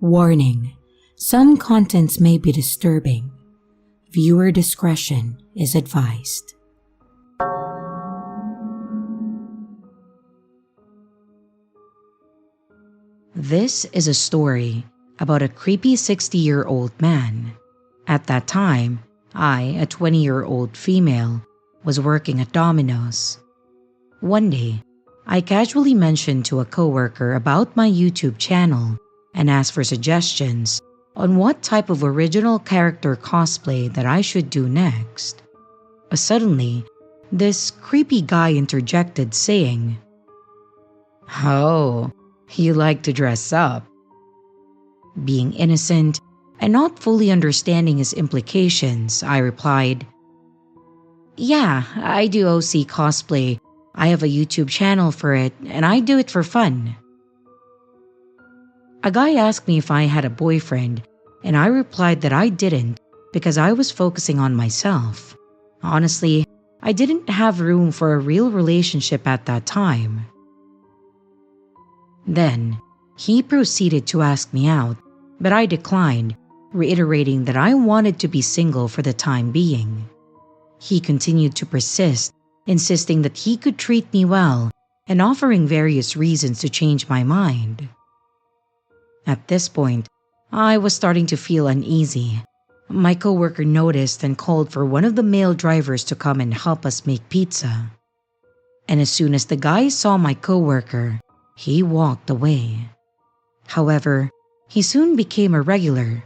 Warning: some contents may be disturbing. Viewer discretion is advised. This is a story about a creepy 60-year-old man. At that time, I, a 20-year-old female, was working at Domino's. One day, I casually mentioned to a coworker about my YouTube channel and asked for suggestions on what type of original character cosplay that I should do next. Suddenly, this creepy guy interjected saying, "Oh, you like to dress up?" Being innocent and not fully understanding his implications, I replied, "Yeah, I do OC cosplay. I have a YouTube channel for it and I do it for fun." A guy asked me if I had a boyfriend, and I replied that I didn't because I was focusing on myself. Honestly, I didn't have room for a real relationship at that time. Then, he proceeded to ask me out, but I declined, reiterating that I wanted to be single for the time being. He continued to persist, insisting that he could treat me well and offering various reasons to change my mind. At this point, I was starting to feel uneasy. My coworker noticed and called for one of the male drivers to come and help us make pizza. And as soon as the guy saw my coworker, he walked away. However, he soon became a regular.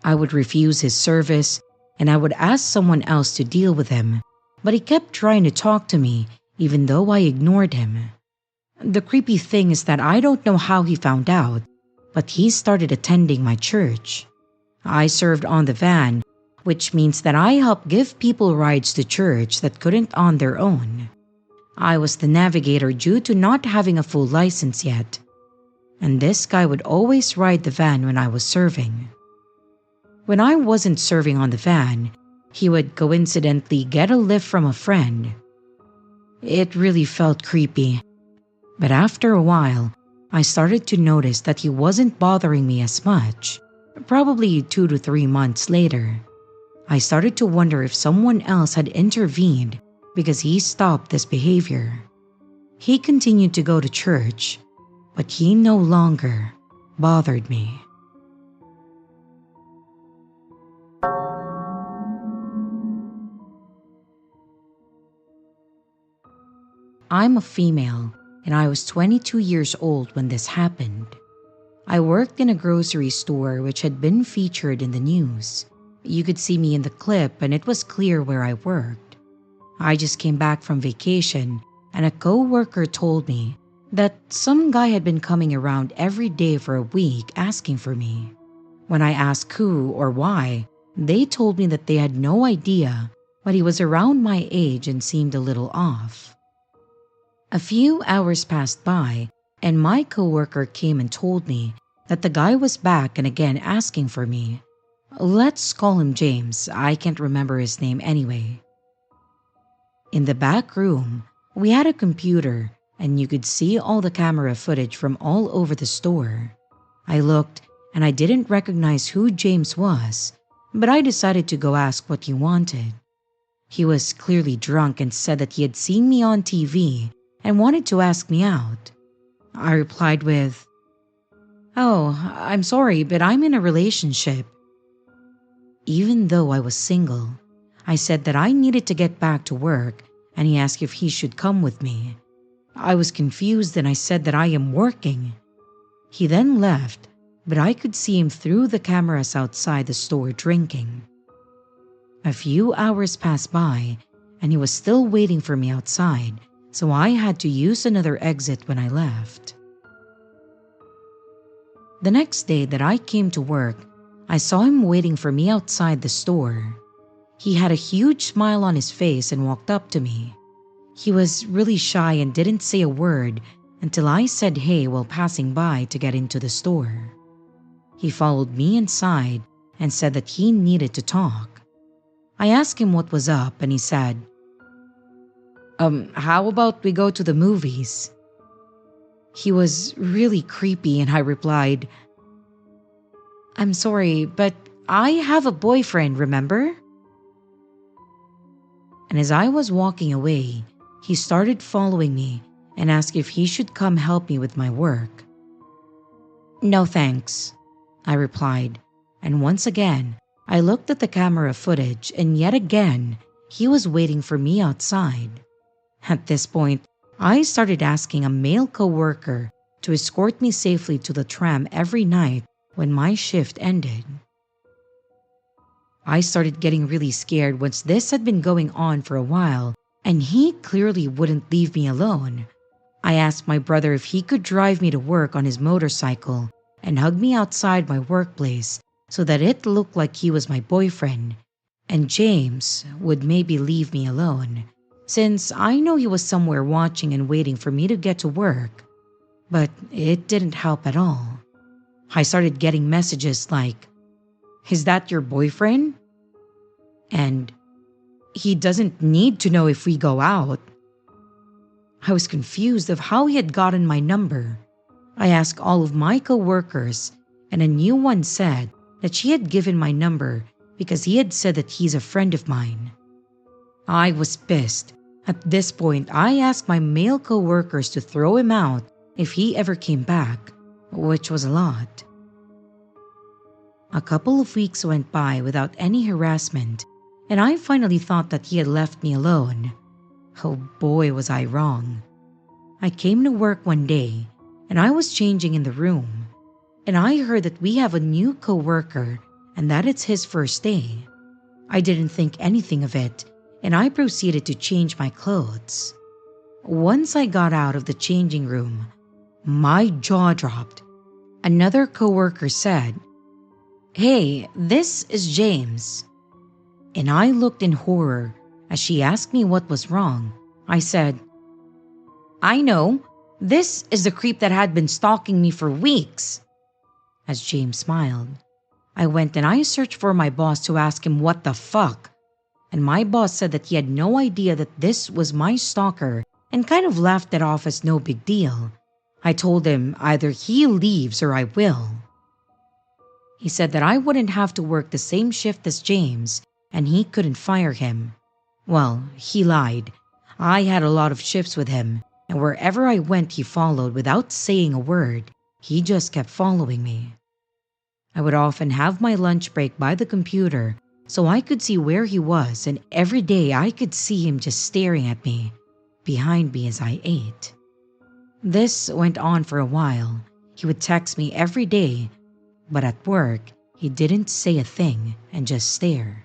I would refuse his service and I would ask someone else to deal with him, but he kept trying to talk to me even though I ignored him. The creepy thing is that I don't know how he found out, but he started attending my church. I served on the van, which means that I helped give people rides to church that couldn't on their own. I was the navigator due to not having a full license yet, and this guy would always ride the van when I was serving. When I wasn't serving on the van, he would coincidentally get a lift from a friend. It really felt creepy, but after a while, I started to notice that he wasn't bothering me as much. Probably 2 to 3 months later, I started to wonder if someone else had intervened because he stopped this behavior. He continued to go to church, but he no longer bothered me. I'm a female, and I was 22 years old when this happened. I worked in a grocery store which had been featured in the news. You could see me in the clip and it was clear where I worked. I just came back from vacation and a coworker told me that some guy had been coming around every day for a week asking for me. When I asked who or why, they told me that they had no idea, but he was around my age and seemed a little off. A few hours passed by, and my coworker came and told me that the guy was back and again asking for me. Let's call him James, I can't remember his name anyway. In the back room, we had a computer, and you could see all the camera footage from all over the store. I looked, and I didn't recognize who James was, but I decided to go ask what he wanted. He was clearly drunk and said that he had seen me on TV and wanted to ask me out. I replied with, "Oh, I'm sorry, but I'm in a relationship." Even though I was single, I said that I needed to get back to work and he asked if he should come with me. I was confused and I said that I am working. He then left, but I could see him through the cameras outside the store drinking. A few hours passed by and he was still waiting for me outside, so I had to use another exit when I left. The next day that I came to work, I saw him waiting for me outside the store. He had a huge smile on his face and walked up to me. He was really shy and didn't say a word until I said hey while passing by to get into the store. He followed me inside and said that he needed to talk. I asked him what was up and he said, how about we go to the movies?" He was really creepy and I replied, I'm sorry, but I have a boyfriend, remember? And as I was walking away, he started following me and asked if he should come help me with my work. No thanks, I replied, and once again, I looked at the camera footage and yet again, he was waiting for me outside. At this point, I started asking a male coworker to escort me safely to the tram every night when my shift ended. I started getting really scared once this had been going on for a while, and he clearly wouldn't leave me alone. I asked my brother if he could drive me to work on his motorcycle and hug me outside my workplace so that it looked like he was my boyfriend, and James would maybe leave me alone, since I know he was somewhere watching and waiting for me to get to work. But it didn't help at all. I started getting messages like, "Is that your boyfriend?" And "He doesn't need to know if we go out." I was confused of how he had gotten my number. I asked all of my coworkers, and a new one said that she had given my number because he had said that he's a friend of mine. I was pissed. At this point, I asked my male coworkers to throw him out if he ever came back, which was a lot. A couple of weeks went by without any harassment, and I finally thought that he had left me alone. Oh boy, was I wrong. I came to work one day, and I was changing in the room, and I heard that we have a new coworker and that it's his first day. I didn't think anything of it, and I proceeded to change my clothes. Once I got out of the changing room, my jaw dropped. Another coworker said, "Hey, this is James." And I looked in horror as she asked me what was wrong. I said, "I know, this is the creep that had been stalking me for weeks." As James smiled, I went and I searched for my boss to ask him what the fuck. And my boss said that he had no idea that this was my stalker and kind of laughed it off as no big deal. I told him either he leaves or I will. He said that I wouldn't have to work the same shift as James and he couldn't fire him. Well, he lied. I had a lot of shifts with him, and wherever I went he followed without saying a word. He just kept following me. I would often have my lunch break by the computer so I could see where he was, and every day I could see him just staring at me, behind me as I ate. This went on for a while. He would text me every day, but at work, he didn't say a thing and just stare.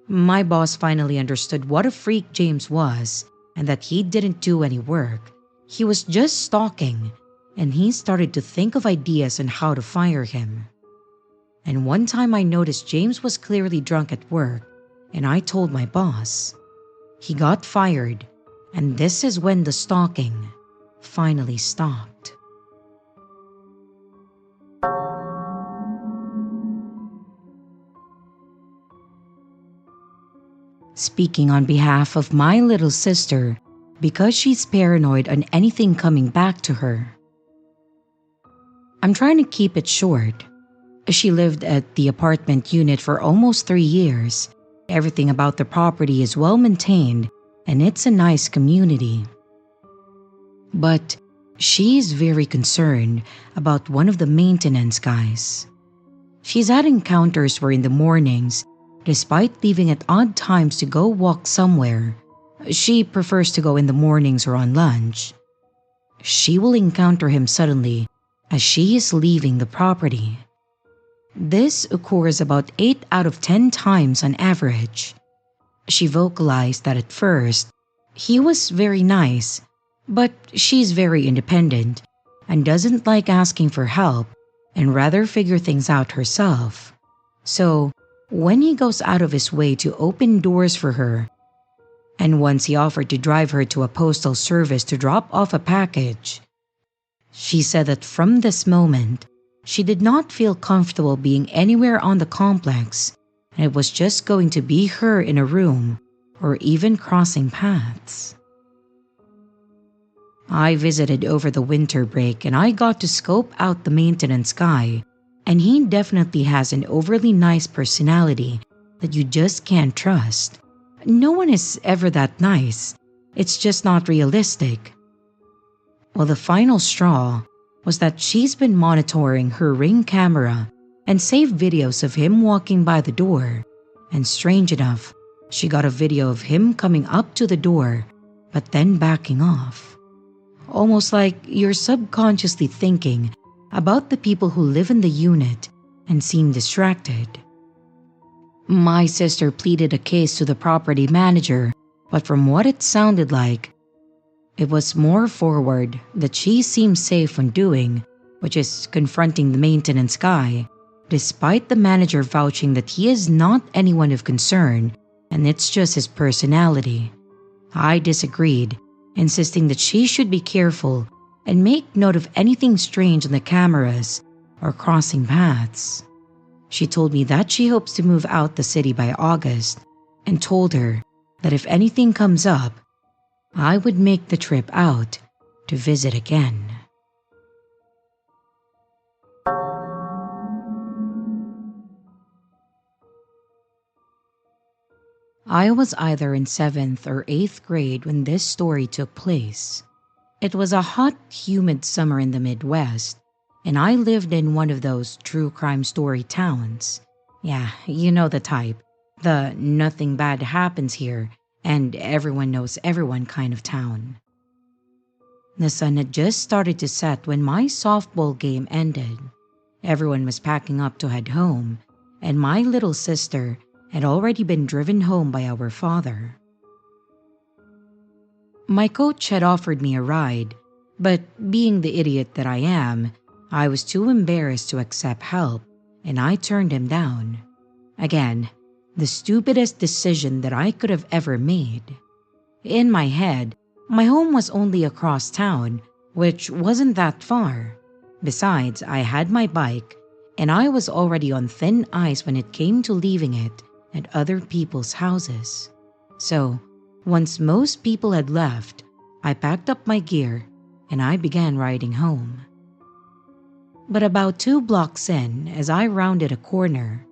My boss finally understood what a freak James was and that he didn't do any work. He was just stalking, and he started to think of ideas on how to fire him. And one time I noticed James was clearly drunk at work, and I told my boss. He got fired, and this is when the stalking finally stopped. Speaking on behalf of my little sister, because she's paranoid on anything coming back to her. I'm trying to keep it short. She lived at the apartment unit for almost 3 years. Everything about the property is well maintained, and it's a nice community. But she's very concerned about one of the maintenance guys. She's had encounters where in the mornings, despite leaving at odd times to go walk somewhere, she prefers to go in the mornings or on lunch. She will encounter him suddenly as she is leaving the property. This occurs about 8 out of 10 times on average. She vocalized that at first, he was very nice, but she's very independent and doesn't like asking for help and rather figure things out herself. So, when he goes out of his way to open doors for her, and once he offered to drive her to a postal service to drop off a package, she said that from this moment, she did not feel comfortable being anywhere on the complex, and it was just going to be her in a room or even crossing paths. I visited over the winter break and I got to scope out the maintenance guy, And he definitely has an overly nice personality that you just can't trust. No one is ever that nice. It's just not realistic. Well, the final straw was that she's been monitoring her Ring camera and saved videos of him walking by the door. And strange enough, she got a video of him coming up to the door, but then backing off. Almost like you're subconsciously thinking about the people who live in the unit and seem distracted. My sister pleaded a case to the property manager, but from what it sounded like, it was more forward that she seemed safe when doing, which is confronting the maintenance guy, despite the manager vouching that he is not anyone of concern and it's just his personality. I disagreed, insisting that she should be careful and make note of anything strange on the cameras or crossing paths. She told me that she hopes to move out the city by August and told her that if anything comes up, I would make the trip out to visit again. I was either in 7th or 8th grade when this story took place. It was a hot, humid summer in the Midwest, and I lived in one of those true crime story towns. Yeah, you know the type. The nothing bad happens here, and everyone knows everyone kind of town. The sun had just started to set when my softball game ended. Everyone was packing up to head home, and my little sister had already been driven home by our father. My coach had offered me a ride, but being the idiot that I am, I was too embarrassed to accept help, and I turned him down. Again, the stupidest decision that I could have ever made. In my head, my home was only across town, which wasn't that far. Besides, I had my bike, and I was already on thin ice when it came to leaving it at other people's houses. So, once most people had left, I packed up my gear and I began riding home. But about 2 blocks in, as I rounded a corner,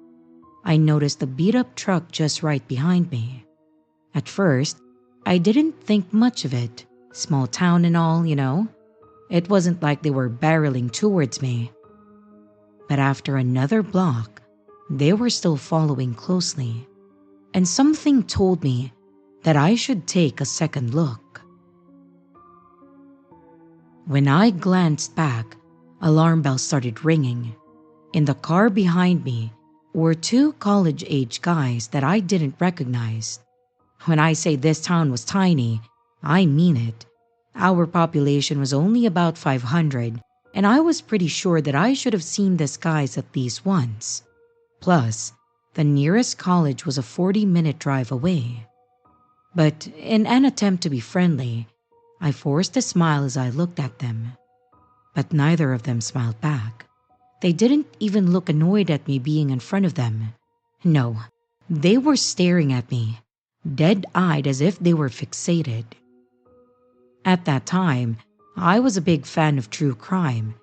I noticed a beat-up truck just right behind me. At first, I didn't think much of it. Small town and all, you know. It wasn't like they were barreling towards me. But after another block, they were still following closely, and something told me that I should take a second look. When I glanced back, alarm bells started ringing. In the car behind me were 2 college-age guys that I didn't recognize. When I say this town was tiny, I mean it. Our population was only about 500, and I was pretty sure that I should have seen these guys at least once. Plus, the nearest college was a 40-minute drive away. But in an attempt to be friendly, I forced a smile as I looked at them. But neither of them smiled back. They didn't even look annoyed at me being in front of them. No, they were staring at me, dead-eyed as if they were fixated. At that time, I was a big fan of true crime,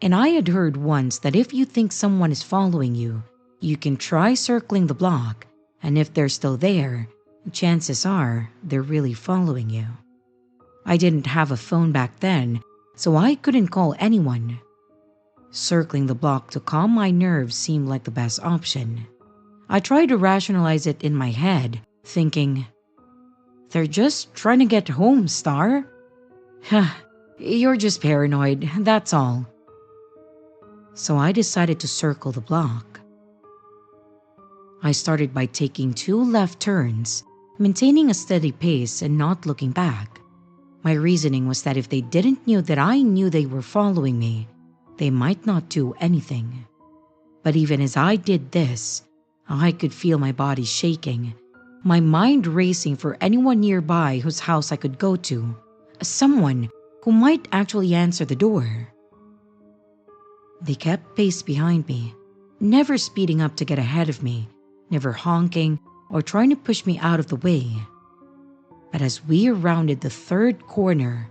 and I had heard once that if you think someone is following you, you can try circling the block, and if they're still there, chances are they're really following you. I didn't have a phone back then, so I couldn't call anyone. Circling the block to calm my nerves seemed like the best option. I tried to rationalize it in my head, thinking, "They're just trying to get home, Star." You're just paranoid, that's all. So I decided to circle the block. I started by taking 2 left turns, maintaining a steady pace and not looking back. My reasoning was that if they didn't know that I knew they were following me, they might not do anything. But even as I did this, I could feel my body shaking, my mind racing for anyone nearby whose house I could go to, someone who might actually answer the door. They kept pace behind me, never speeding up to get ahead of me, never honking or trying to push me out of the way. But as we rounded the 3rd corner,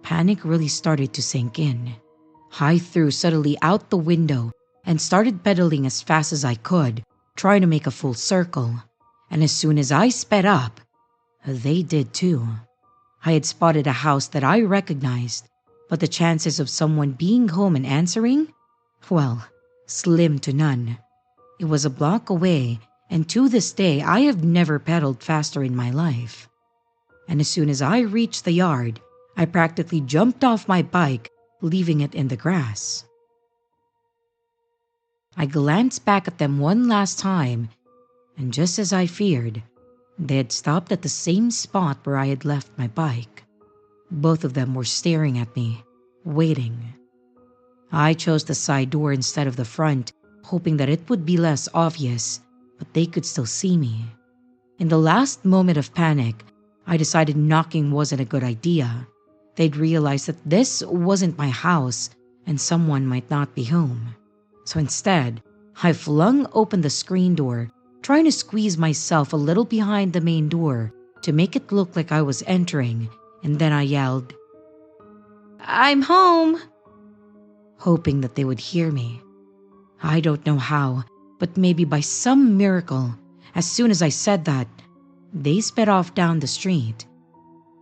panic really started to sink in. I threw suddenly out the window and started pedaling as fast as I could, trying to make a full circle. And as soon as I sped up, they did too. I had spotted a house that I recognized, but the chances of someone being home and answering? Well, slim to none. It was a block away, and to this day I have never pedaled faster in my life. And as soon as I reached the yard, I practically jumped off my bike, leaving it in the grass. I glanced back at them one last time, and just as I feared, they had stopped at the same spot where I had left my bike. Both of them were staring at me, waiting. I chose the side door instead of the front, hoping that it would be less obvious, but they could still see me. In the last moment of panic, I decided knocking wasn't a good idea. They'd realize that this wasn't my house and someone might not be home. So instead, I flung open the screen door, trying to squeeze myself a little behind the main door to make it look like I was entering, and then I yelled, "I'm home!" hoping that they would hear me. I don't know how, but maybe by some miracle, as soon as I said that, they sped off down the street,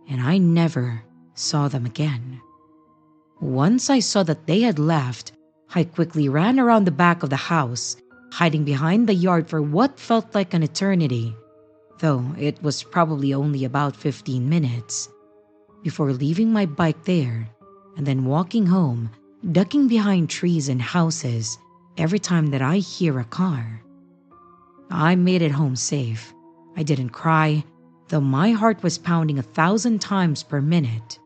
and I never saw them again. Once I saw that they had left, I quickly ran around the back of the house, hiding behind the yard for what felt like an eternity, though it was probably only about 15 minutes, before leaving my bike there and then walking home, ducking behind trees and houses every time that I hear a car. I made it home safe. I didn't cry, though my heart was pounding 1,000 times per minute.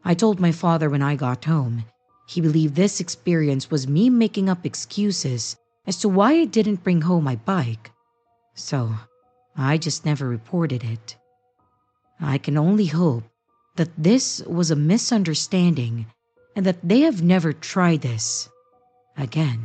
I told my father when I got home. He believed this experience was me making up excuses as to why I didn't bring home my bike. So, I just never reported it. I can only hope that this was a misunderstanding and that they have never tried this again.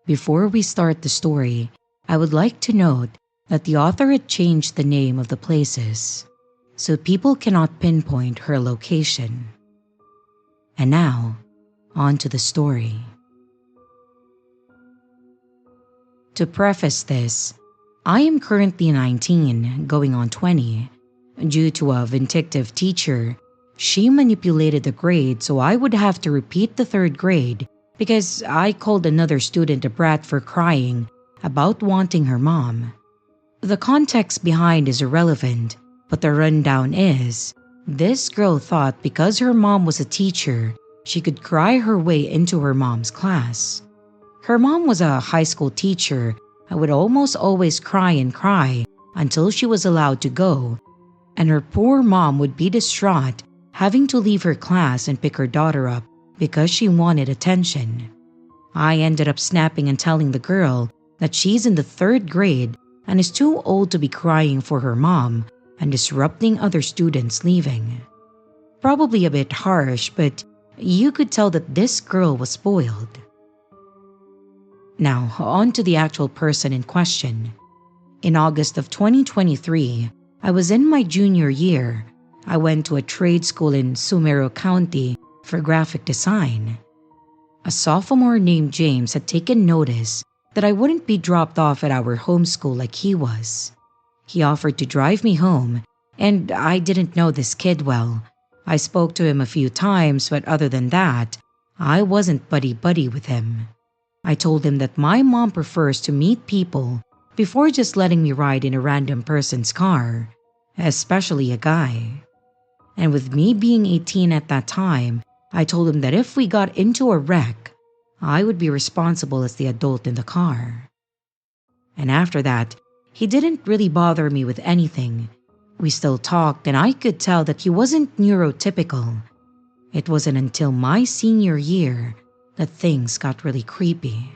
Before we start the story, I would like to note that the author had changed the name of the places, so people cannot pinpoint her location. And now, on to the story. To preface this, I am currently 19, going on 20. Due to a vindictive teacher, she manipulated the grade so I would have to repeat the 3rd grade because I called another student a brat for crying about wanting her mom. The context behind is irrelevant, but the rundown is, this girl thought because her mom was a teacher, she could cry her way into her mom's class. Her mom was a high school teacher and would almost always cry and cry until she was allowed to go, and her poor mom would be distraught having to leave her class and pick her daughter up because she wanted attention. I ended up snapping and telling the girl that she's in the 3rd grade and is too old to be crying for her mom and disrupting other students leaving. Probably a bit harsh, but you could tell that this girl was spoiled. Now, on to the actual person in question. In August of 2023, I was in my junior year. I went to a trade school in Sumero County for graphic design. A sophomore named James had taken notice that I wouldn't be dropped off at our home school like he was. He offered to drive me home, and I didn't know this kid well. I spoke to him a few times, but other than that, I wasn't buddy-buddy with him. I told him that my mom prefers to meet people before just letting me ride in a random person's car, especially a guy. And with me being 18 at that time, I told him that if we got into a wreck, I would be responsible as the adult in the car. And after that, he didn't really bother me with anything. We still talked, and I could tell that he wasn't neurotypical. It wasn't until my senior year that things got really creepy.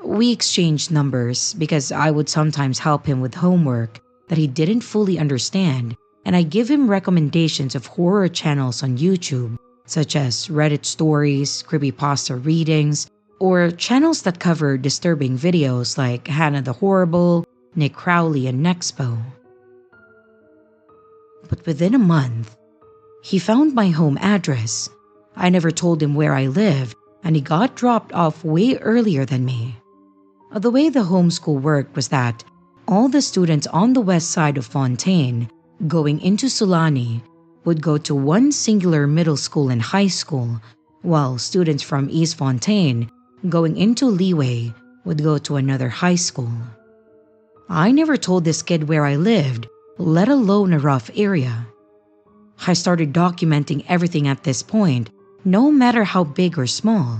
We exchanged numbers because I would sometimes help him with homework that he didn't fully understand, and I give him recommendations of horror channels on YouTube, such as Reddit stories, creepypasta readings, or channels that cover disturbing videos like Hannah the Horrible, Nick Crowley, and Nexpo. but within a month, he found my home address. I never told him where I lived, and he got dropped off way earlier than me. The way the homeschool worked was that all the students on the west side of Fontaine going into Sulani would go to one singular middle school and high school, while students from East Fontaine going into Alleyway would go to another high school. I never told this kid where I lived, let alone a rough area. I started documenting everything at this point, no matter how big or small.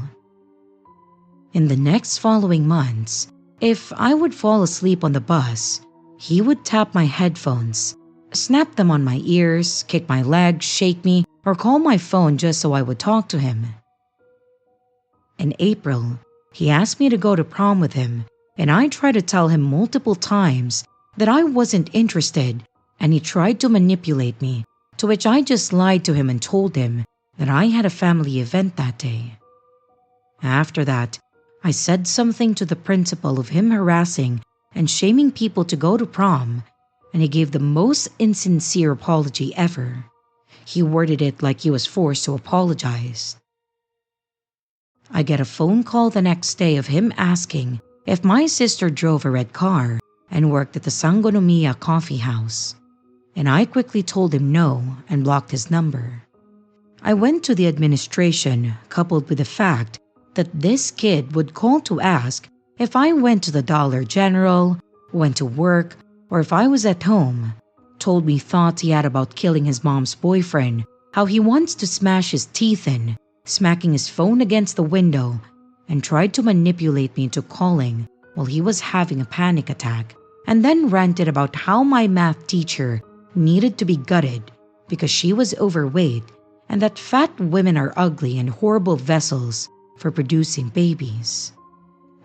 In the next following months, if I would fall asleep on the bus, he would tap my headphones, snap them on my ears, kick my legs, shake me, or call my phone just so I would talk to him. In April, he asked me to go to prom with him, and I tried to tell him multiple times that I wasn't interested, and he tried to manipulate me, to which I just lied to him and told him that I had a family event that day. After that, I said something to the principal of him harassing and shaming people to go to prom, and he gave the most insincere apology ever. He worded it like he was forced to apologize. I get a phone call the next day of him asking if my sister drove a red car and worked at the Sangonomiya coffee house, and I quickly told him no and blocked his number. I went to the administration, coupled with the fact that this kid would call to ask if I went to the Dollar General, went to work, or if I was at home, told me thoughts he had about killing his mom's boyfriend, how he wants to smash his teeth in, smacking his phone against the window, and tried to manipulate me into calling while he was having a panic attack, and then ranted about how my math teacher needed to be gutted because she was overweight and that fat women are ugly and horrible vessels for producing babies.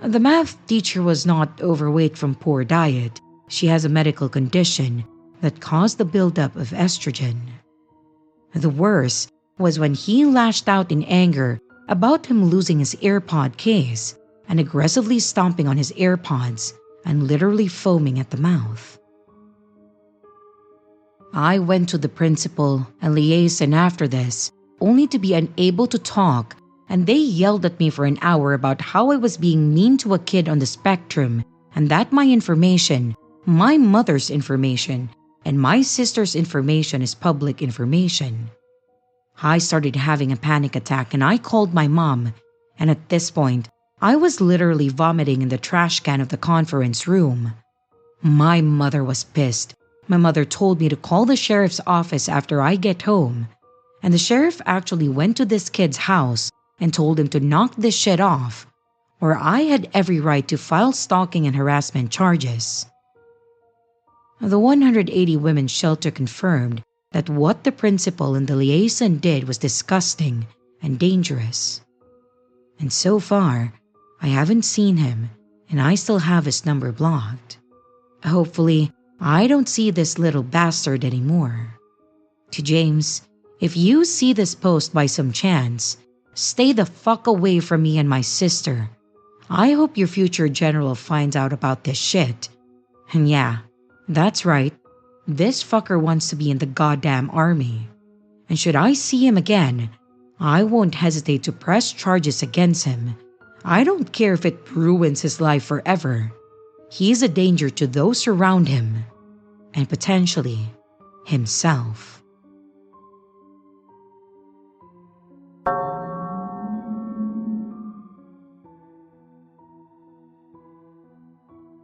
The math teacher was not overweight from poor diet. She has a medical condition that caused the buildup of estrogen. The worst was when he lashed out in anger about him losing his AirPod case and aggressively stomping on his AirPods and literally foaming at the mouth. I went to the principal and liaison after this, only to be unable to talk, and they yelled at me for an hour about how I was being mean to a kid on the spectrum and that my information, my mother's information, and my sister's information is public information. I started having a panic attack and I called my mom, and at this point, I was literally vomiting in the trash can of the conference room. My mother was pissed. My mother told me to call the sheriff's office after I get home, and the sheriff actually went to this kid's house and told him to knock this shit off, or I had every right to file stalking and harassment charges. The 180 Women's Shelter confirmed that what the principal and the liaison did was disgusting and dangerous. And so far, I haven't seen him, and I still have his number blocked. Hopefully, I don't see this little bastard anymore. To James, if you see this post by some chance, stay the fuck away from me and my sister. I hope your future general finds out about this shit. And yeah, that's right. This fucker wants to be in the goddamn army. And should I see him again, I won't hesitate to press charges against him. I don't care if it ruins his life forever. He's a danger to those around him, and potentially himself.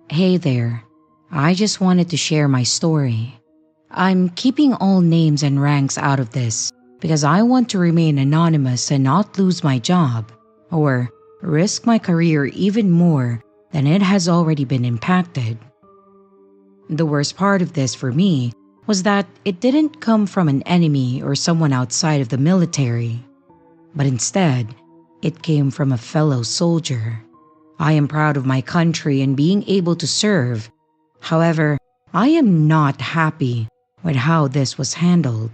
Hey there, I just wanted to share my story. I'm keeping all names and ranks out of this because I want to remain anonymous and not lose my job or risk my career even more than it has already been impacted. The worst part of this for me was that it didn't come from an enemy or someone outside of the military, but instead, it came from a fellow soldier. I am proud of my country and being able to serve. However, I am not happy with how this was handled.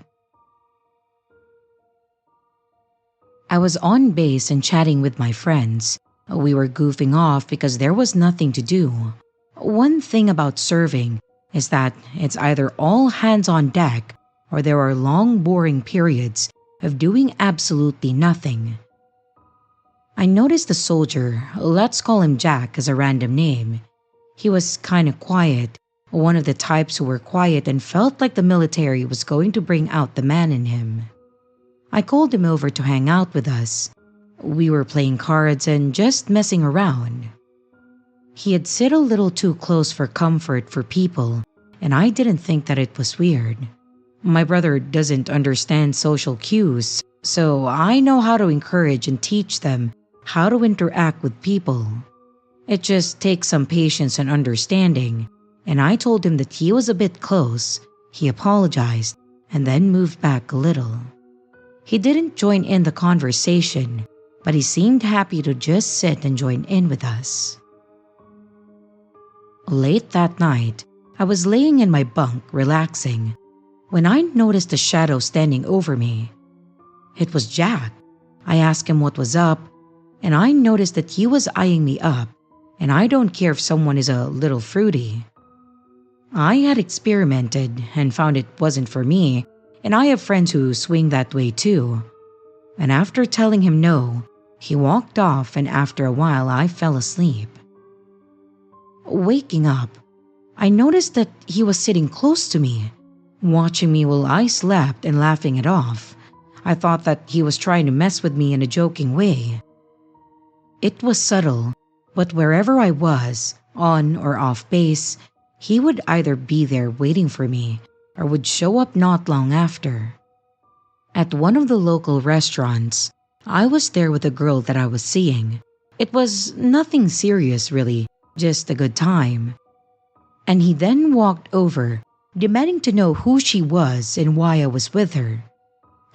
I was on base and chatting with my friends. We were goofing off because there was nothing to do. One thing about serving is that it's either all hands on deck or there are long, boring periods of doing absolutely nothing. I noticed the soldier, let's call him Jack as a random name. He was kinda quiet, one of the types who were quiet and felt like the military was going to bring out the man in him. I called him over to hang out with us. We were playing cards and just messing around. He had sit a little too close for comfort for people, and I didn't think that it was weird. My brother doesn't understand social cues, so I know how to encourage and teach them how to interact with people. It just takes some patience and understanding, and I told him that he was a bit close. He apologized and then moved back a little. He didn't join in the conversation, but he seemed happy to just sit and join in with us. Late that night, I was laying in my bunk relaxing when I noticed a shadow standing over me. It was Jack. I asked him what was up, and I noticed that he was eyeing me up, and I don't care if someone is a little fruity. I had experimented and found it wasn't for me, and I have friends who swing that way too. And after telling him no, he walked off, and after a while I fell asleep. Waking up, I noticed that he was sitting close to me, watching me while I slept and laughing it off. I thought that he was trying to mess with me in a joking way. It was subtle, but wherever I was, on or off base, he would either be there waiting for me or would show up not long after. At one of the local restaurants, I was there with a girl that I was seeing. It was nothing serious really, just a good time. And he then walked over, demanding to know who she was and why I was with her.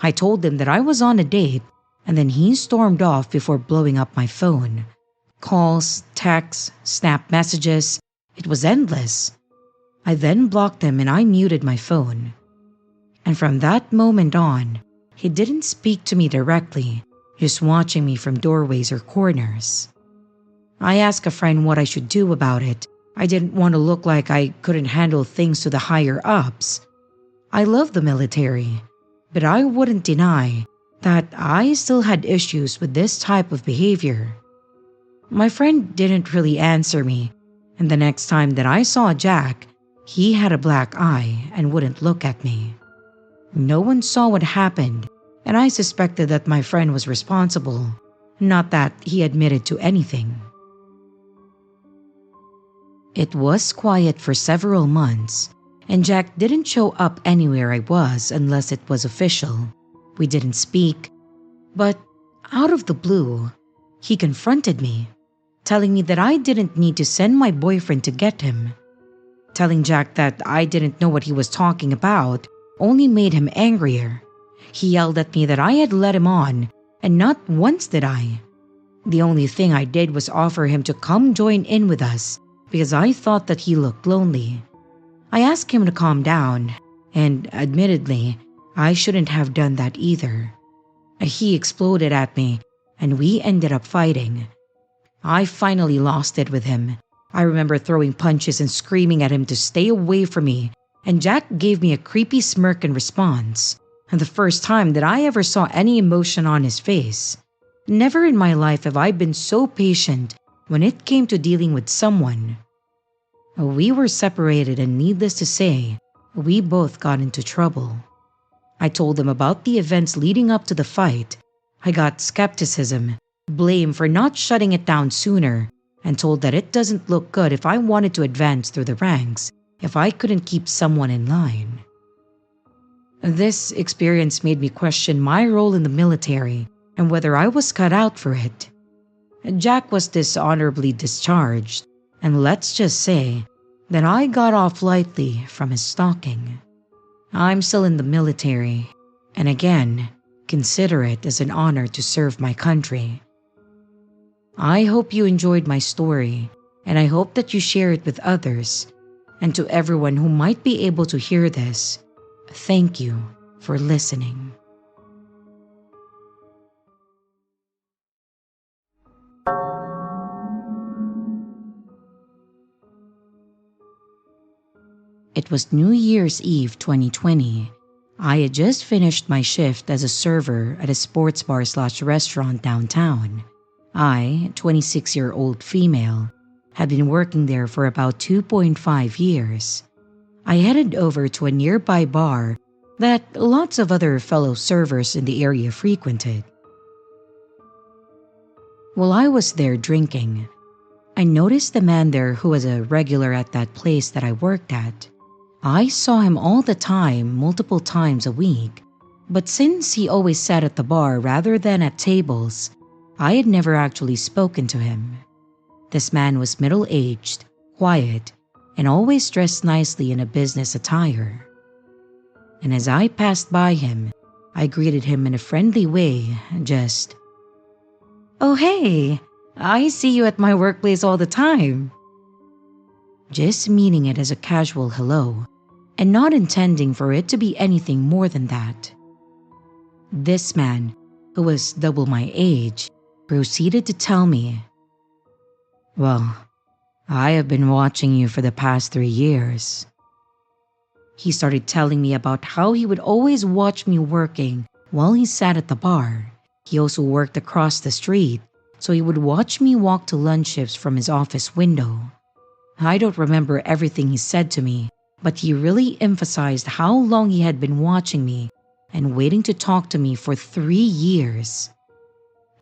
I told him that I was on a date, and then he stormed off before blowing up my phone. Calls, texts, snap messages, it was endless. I then blocked him and I muted my phone. And from that moment on, he didn't speak to me directly, just watching me from doorways or corners. I asked a friend what I should do about it. I didn't want to look like I couldn't handle things to the higher ups. I love the military, but I wouldn't deny that I still had issues with this type of behavior. My friend didn't really answer me, and the next time that I saw Jack, he had a black eye and wouldn't look at me. No one saw what happened, and I suspected that my friend was responsible, not that he admitted to anything. It was quiet for several months, and Jack didn't show up anywhere I was unless it was official. We didn't speak, but out of the blue, he confronted me, telling me that I didn't need to send my boyfriend to get him. Telling Jack that I didn't know what he was talking about only made him angrier. He yelled at me that I had led him on, and not once did I. The only thing I did was offer him to come join in with us because I thought that he looked lonely. I asked him to calm down, and admittedly, I shouldn't have done that either. He exploded at me, and we ended up fighting. I finally lost it with him. I remember throwing punches and screaming at him to stay away from me, and Jack gave me a creepy smirk in response, and the first time that I ever saw any emotion on his face. Never in my life have I been so patient when it came to dealing with someone. We were separated, and needless to say, we both got into trouble. I told him about the events leading up to the fight. I got skepticism, blame for not shutting it down sooner, and told that it doesn't look good if I wanted to advance through the ranks if I couldn't keep someone in line. This experience made me question my role in the military and whether I was cut out for it. Jack was dishonorably discharged, and let's just say that I got off lightly from his stalking. I'm still in the military, and again, consider it as an honor to serve my country. I hope you enjoyed my story, and I hope that you share it with others. And to everyone who might be able to hear this, thank you for listening. It was New Year's Eve 2020. I had just finished my shift as a server at a sports bar/restaurant downtown. I, 26-year-old female, had been working there for about 2.5 years. I headed over to a nearby bar that lots of other fellow servers in the area frequented. While I was there drinking, I noticed the man there who was a regular at that place that I worked at. I saw him all the time, multiple times a week, but since he always sat at the bar rather than at tables, I had never actually spoken to him. This man was middle-aged, quiet, and always dressed nicely in a business attire. And as I passed by him, I greeted him in a friendly way, just, "Oh hey, I see you at my workplace all the time." Just meaning it as a casual hello, and not intending for it to be anything more than that. This man, who was double my age, proceeded to tell me, "Well, I have been watching you for the past 3 years." He started telling me about how he would always watch me working while he sat at the bar. He also worked across the street, so he would watch me walk to lunch shifts from his office window. I don't remember everything he said to me, but he really emphasized how long he had been watching me and waiting to talk to me for 3 years.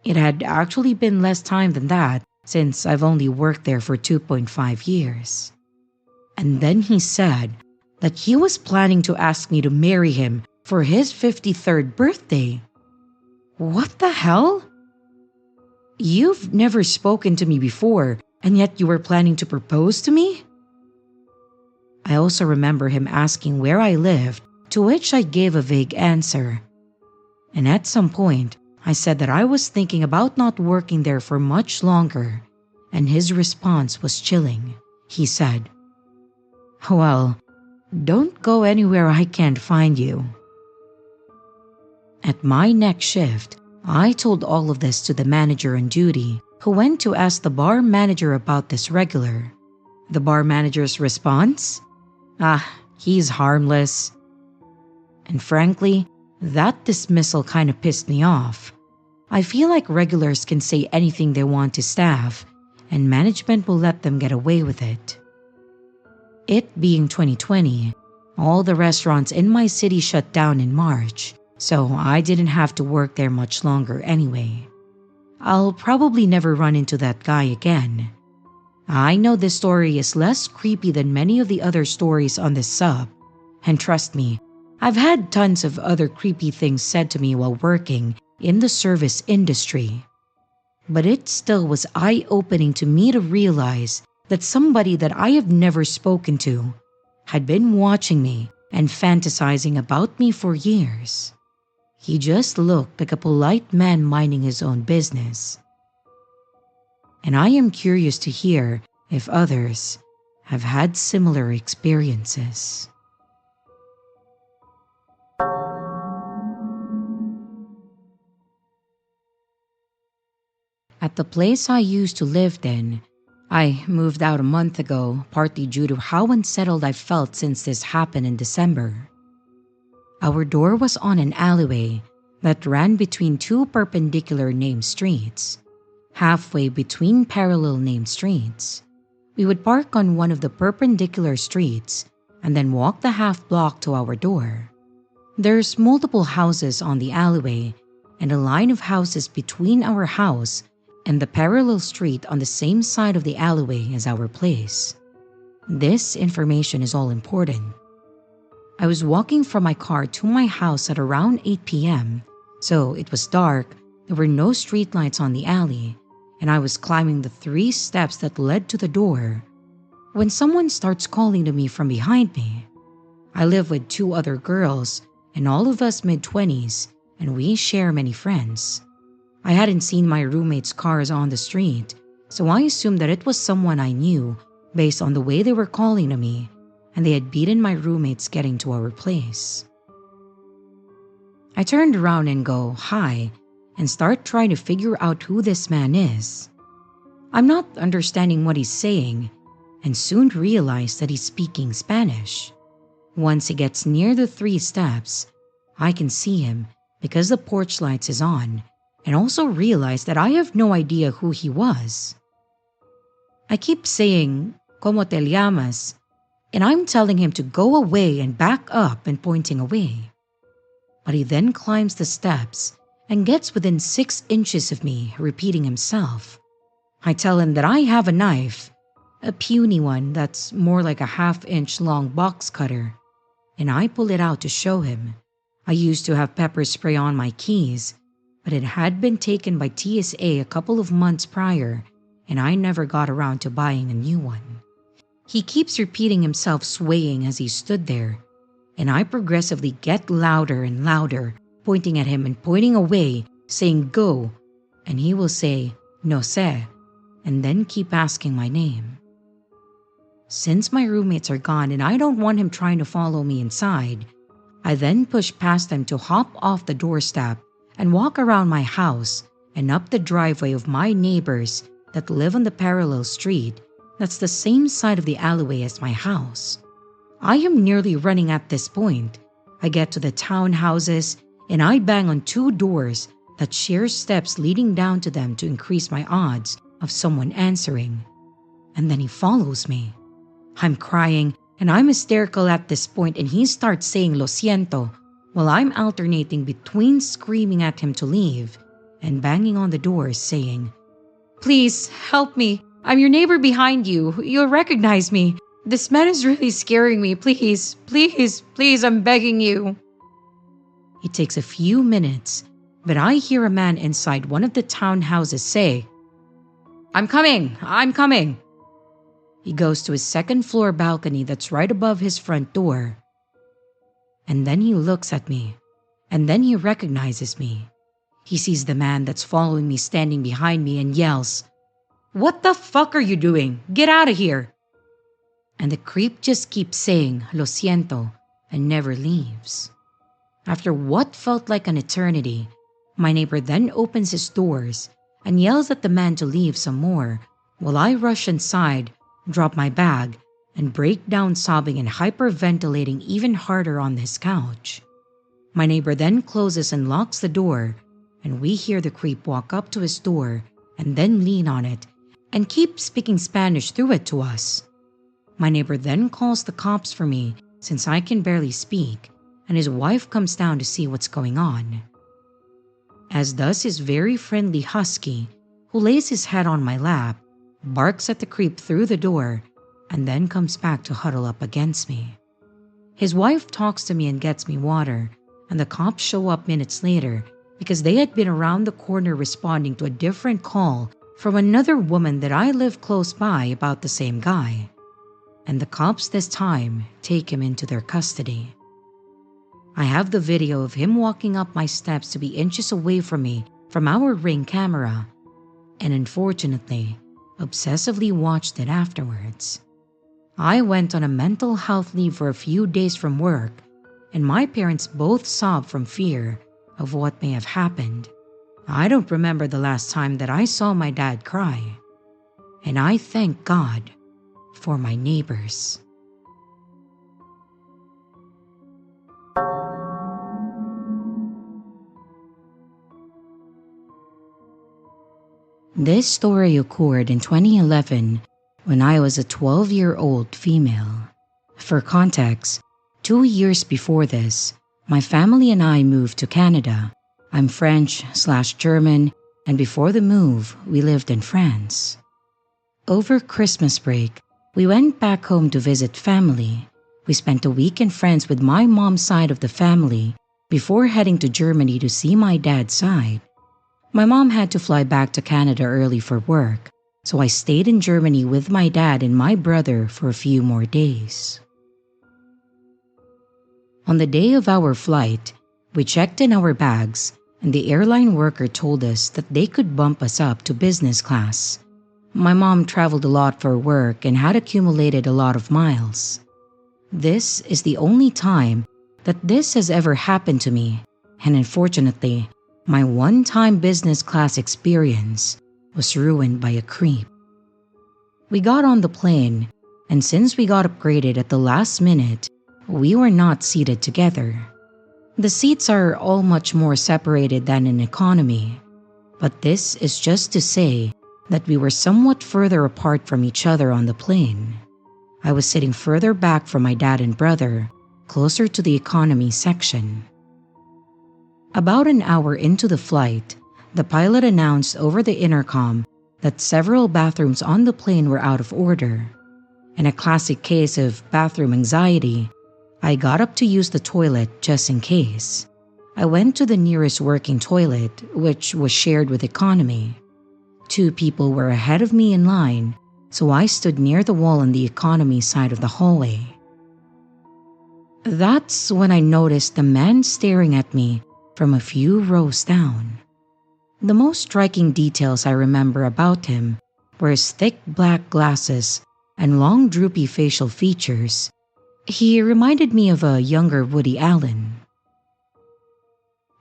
It had actually been less time than that, since I've only worked there for 2.5 years. And then he said that he was planning to ask me to marry him for his 53rd birthday. What the hell? You've never spoken to me before, and yet you were planning to propose to me? I also remember him asking where I lived, to which I gave a vague answer. And at some point, I said that I was thinking about not working there for much longer, and his response was chilling. He said, "Well, don't go anywhere I can't find you." At my next shift, I told all of this to the manager on duty, who went to ask the bar manager about this regular. The bar manager's response? He's harmless. And frankly, that dismissal kind of pissed me off. I feel like regulars can say anything they want to staff, and management will let them get away with it. It being 2020, all the restaurants in my city shut down in March, so I didn't have to work there much longer anyway. I'll probably never run into that guy again. I know this story is less creepy than many of the other stories on this sub, and trust me, I've had tons of other creepy things said to me while working in the service industry. But it still was eye-opening to me to realize that somebody that I have never spoken to had been watching me and fantasizing about me for years. He just looked like a polite man minding his own business. And I am curious to hear if others have had similar experiences. At the place I used to live in, I moved out a month ago, partly due to how unsettled I felt since this happened in December. Our door was on an alleyway that ran between two perpendicular named streets. Halfway between parallel named streets, we would park on one of the perpendicular streets and then walk the half block to our door. There's multiple houses on the alleyway and a line of houses between our house and the parallel street on the same side of the alleyway as our place. This information is all important. I was walking from my car to my house at around 8 p.m., so it was dark, there were no streetlights on the alley, and I was climbing the 3 steps that led to the door when someone starts calling to me from behind me. I live with 2 other girls, and all of us mid-20s, and we share many friends. I hadn't seen my roommates' cars on the street, so I assumed that it was someone I knew based on the way they were calling to me, and they had beaten my roommates getting to our place. I turned around and go, "Hi," and start trying to figure out who this man is. I'm not understanding what he's saying, and soon realize that he's speaking Spanish. Once he gets near the 3 steps, I can see him because the porch lights is on, and also realize that I have no idea who he was. I keep saying, "Como te llamas?" and I'm telling him to go away and back up and pointing away. But he then climbs the steps and gets within 6 inches of me, repeating himself. I tell him that I have a knife, a puny one that's more like a 1/2-inch long box cutter, and I pull it out to show him. I used to have pepper spray on my keys, but it had been taken by TSA a couple of months prior, and I never got around to buying a new one. He keeps repeating himself, swaying as he stood there, and I progressively get louder and louder, pointing at him and pointing away, saying go, and he will say no sé, and then keep asking my name. Since my roommates are gone and I don't want him trying to follow me inside, I then push past them to hop off the doorstep and walk around my house and up the driveway of my neighbors that live on the parallel street that's the same side of the alleyway as my house. I am nearly running at this point. I get to the townhouses and I bang on 2 doors that share steps leading down to them to increase my odds of someone answering. And then he follows me. I'm crying and I'm hysterical at this point, and he starts saying lo siento while I'm alternating between screaming at him to leave and banging on the doors saying, "Please help me. I'm your neighbor behind you. You'll recognize me. This man is really scaring me. Please, please, please, I'm begging you." It takes a few minutes, but I hear a man inside one of the townhouses say, I'm coming. He goes to his 2nd floor balcony that's right above his front door. And then he looks at me, and then he recognizes me. He sees the man that's following me standing behind me and yells, "What the fuck are you doing? Get out of here!" And the creep just keeps saying lo siento and never leaves. After what felt like an eternity, my neighbor then opens his doors and yells at the man to leave some more, while I rush inside, drop my bag, and break down sobbing and hyperventilating even harder on this couch. My neighbor then closes and locks the door, and we hear the creep walk up to his door and then lean on it and keep speaking Spanish through it to us. My neighbor then calls the cops for me since I can barely speak, and his wife comes down to see what's going on. As does his very friendly husky, who lays his head on my lap, barks at the creep through the door, and then comes back to huddle up against me. His wife talks to me and gets me water, and the cops show up minutes later because they had been around the corner responding to a different call from another woman that I live close by about the same guy. And the cops this time take him into their custody. I have the video of him walking up my steps to be inches away from me from our Ring camera, and unfortunately, obsessively watched it afterwards. I went on a mental health leave for a few days from work, and my parents both sobbed from fear of what may have happened. I don't remember the last time that I saw my dad cry, and I thank God for my neighbors. This story occurred in 2011 when I was a 12-year-old female. For context, 2 years before this, my family and I moved to Canada. I'm French/German, and before the move, we lived in France. Over Christmas break, we went back home to visit family. We spent a week in France with my mom's side of the family before heading to Germany to see my dad's side. My mom had to fly back to Canada early for work, so I stayed in Germany with my dad and my brother for a few more days. On the day of our flight, we checked in our bags, and the airline worker told us that they could bump us up to business class. My mom traveled a lot for work and had accumulated a lot of miles. This is the only time that this has ever happened to me, and unfortunately, my one-time business class experience was ruined by a creep. We got on the plane, and since we got upgraded at the last minute, we were not seated together. The seats are all much more separated than in economy, but this is just to say that we were somewhat further apart from each other on the plane. I was sitting further back from my dad and brother, closer to the economy section. About an hour into the flight, the pilot announced over the intercom that several bathrooms on the plane were out of order. In a classic case of bathroom anxiety, I got up to use the toilet just in case. I went to the nearest working toilet, which was shared with economy. 2 people were ahead of me in line, so I stood near the wall on the economy side of the hallway. That's when I noticed the man staring at me from a few rows down. The most striking details I remember about him were his thick black glasses and long droopy facial features. He reminded me of a younger Woody Allen.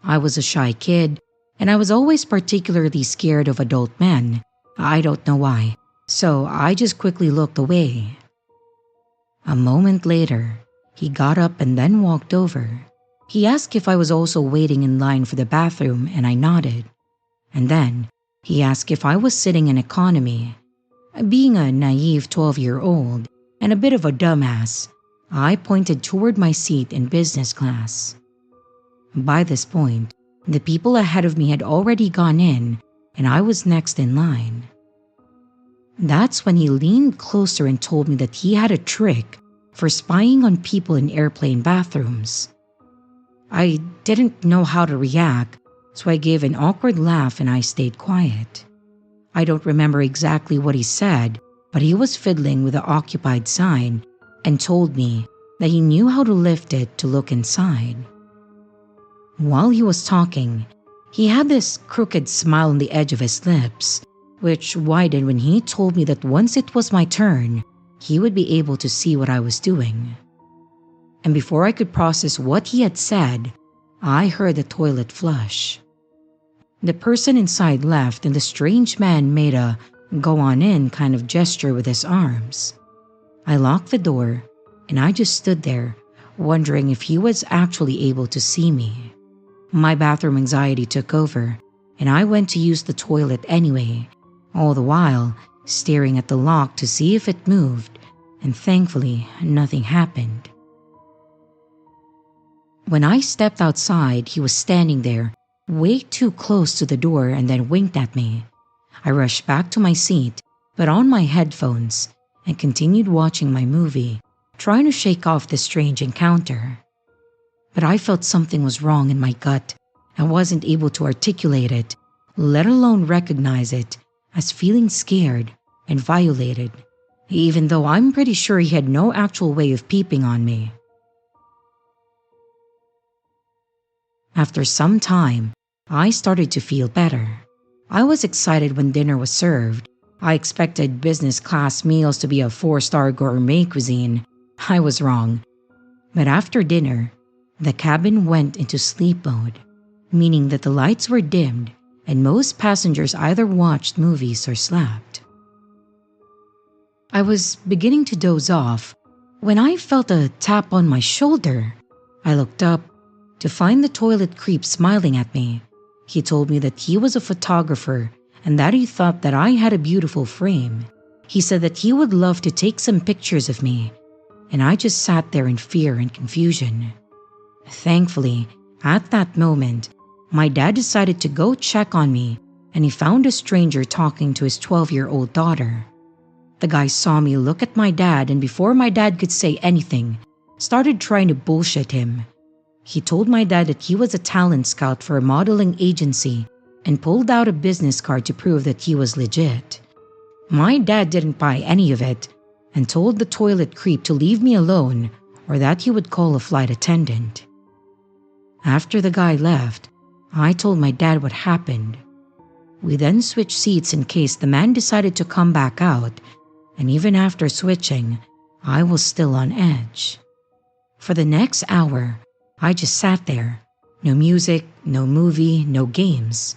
I was a shy kid, and I was always particularly scared of adult men. I don't know why, so I just quickly looked away. A moment later, he got up and then walked over. He asked if I was also waiting in line for the bathroom, and I nodded. And then, he asked if I was sitting in economy. Being a naive 12-year-old and a bit of a dumbass, I pointed toward my seat in business class. By this point, the people ahead of me had already gone in, and I was next in line. That's when he leaned closer and told me that he had a trick for spying on people in airplane bathrooms. I didn't know how to react, so I gave an awkward laugh and I stayed quiet. I don't remember exactly what he said, but he was fiddling with the occupied sign and told me that he knew how to lift it to look inside. While he was talking, he had this crooked smile on the edge of his lips, which widened when he told me that once it was my turn, he would be able to see what I was doing. And before I could process what he had said, I heard the toilet flush. The person inside left and the strange man made a go on in kind of gesture with his arms. I locked the door and I just stood there, wondering if he was actually able to see me. My bathroom anxiety took over and I went to use the toilet anyway, all the while staring at the lock to see if it moved, and thankfully nothing happened. When I stepped outside, he was standing there, way too close to the door, and then winked at me. I rushed back to my seat, put on my headphones, and continued watching my movie, trying to shake off this strange encounter. But I felt something was wrong in my gut and wasn't able to articulate it, let alone recognize it, as feeling scared and violated, even though I'm pretty sure he had no actual way of peeping on me. After some time, I started to feel better. I was excited when dinner was served. I expected business class meals to be a 4-star gourmet cuisine. I was wrong. But after dinner, the cabin went into sleep mode, meaning that the lights were dimmed and most passengers either watched movies or slept. I was beginning to doze off when I felt a tap on my shoulder. I looked up to find the toilet creep smiling at me. He told me that he was a photographer and that he thought that I had a beautiful frame. He said that he would love to take some pictures of me, and I just sat there in fear and confusion. Thankfully, at that moment, my dad decided to go check on me, and he found a stranger talking to his 12-year-old daughter. The guy saw me look at my dad, and before my dad could say anything, started trying to bullshit him. He told my dad that he was a talent scout for a modeling agency and pulled out a business card to prove that he was legit. My dad didn't buy any of it and told the toilet creep to leave me alone or that he would call a flight attendant. After the guy left, I told my dad what happened. We then switched seats in case the man decided to come back out, and even after switching, I was still on edge. For the next hour, I just sat there. No music, no movie, no games.